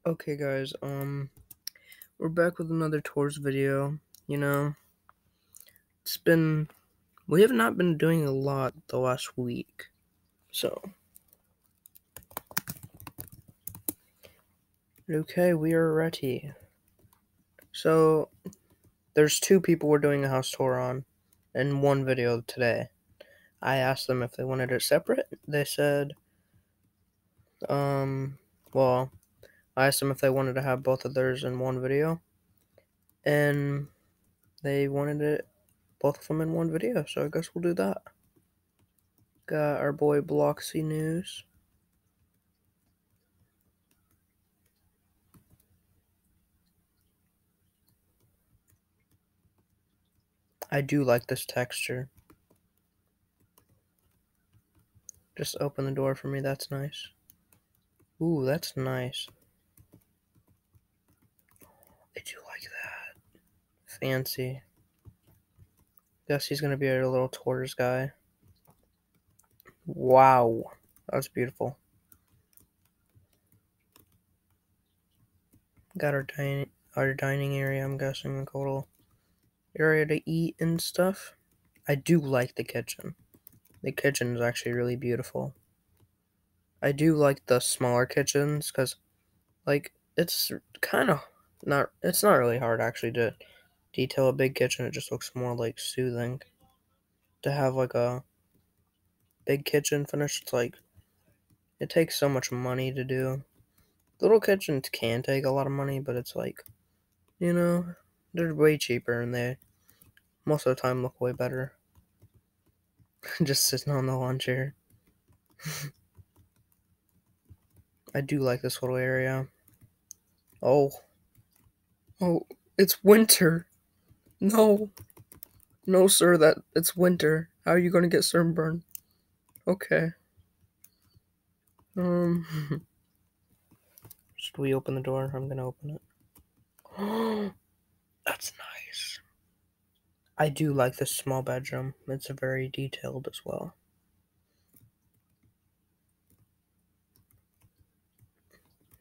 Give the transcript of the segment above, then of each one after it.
Okay guys, we're back with another tours video. You know, we have not been doing a lot the last week. So, okay, we are ready. So, there's two people we're doing a house tour on in one video today. I asked them if they wanted it separate. They said, well, I asked them if they wanted to have both of theirs in one video. And they wanted both of them in one video, so I guess we'll do that. Got our boy BloxyNews. I do like this texture. Just open the door for me, that's nice. Ooh, that's nice. I do like that. Fancy. Guess he's gonna be our little tours guy. Wow. That's beautiful. Got our dining area, I'm guessing, like a little area to eat and stuff. I do like the kitchen. The kitchen is actually really beautiful. I do like the smaller kitchens, because, like, it's kind of it's not really hard, actually, to detail a big kitchen. It just looks more, like, soothing. To have, like, a big kitchen finish, it's like, it takes so much money to do. Little kitchens can take a lot of money, but it's like, they're way cheaper, and they, most of the time, look way better. Just sitting on the lawn chair. I do like this little area. Oh, it's winter. No, no, sir, it's winter. How are you gonna get sunburn? Okay. Should we open the door? I'm gonna open it. Oh, that's nice. I do like this small bedroom. It's very detailed as well.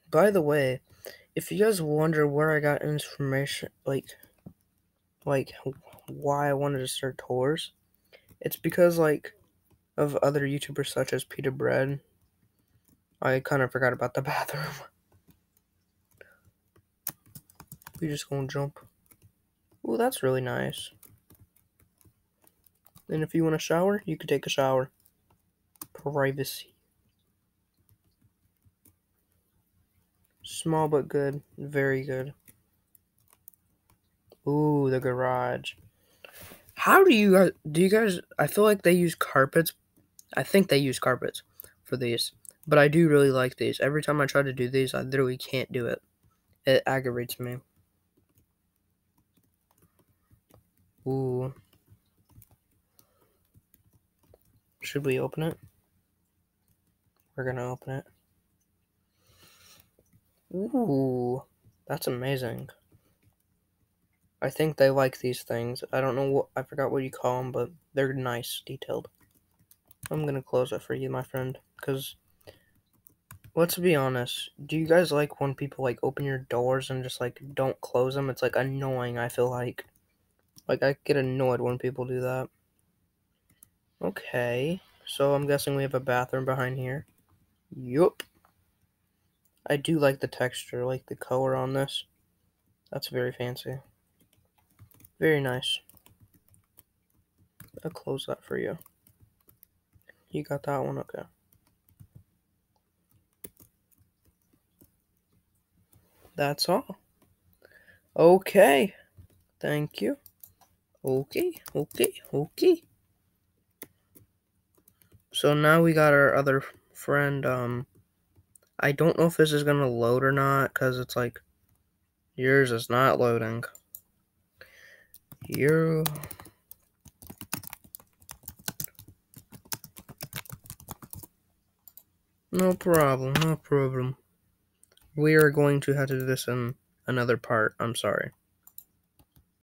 By the way, if you guys wonder where I got information, like why I wanted to start tours, it's because, like, of other YouTubers such as Peter Bread. I kind of forgot about the bathroom. We just gonna jump. Ooh, that's really nice. And if you want a shower, you can take a shower. Privacy. Small but good. Very good. Ooh, the garage. How do you guys, I feel like they use carpets. I think they use carpets for these. But I do really like these. Every time I try to do these, I literally can't do it. It aggravates me. Ooh. Should we open it? We're gonna open it. Ooh. That's amazing. I think they like these things. I don't know I forgot what you call them, but they're nice, detailed. I'm gonna close it for you, my friend, because, let's be honest, do you guys like when people, like, open your doors and just, like, don't close them? It's, like, annoying, I feel like. Like, I get annoyed when people do that. Okay, so I'm guessing we have a bathroom behind here. Yup. I do like the texture, like the color on this. That's very fancy. Very nice. I'll close that for you. You got that one? Okay. That's all. Okay. Thank you. Okay. So now we got our other friend. I don't know if this is gonna load or not, because it's like, yours is not loading. No problem. We are going to have to do this in another part. I'm sorry.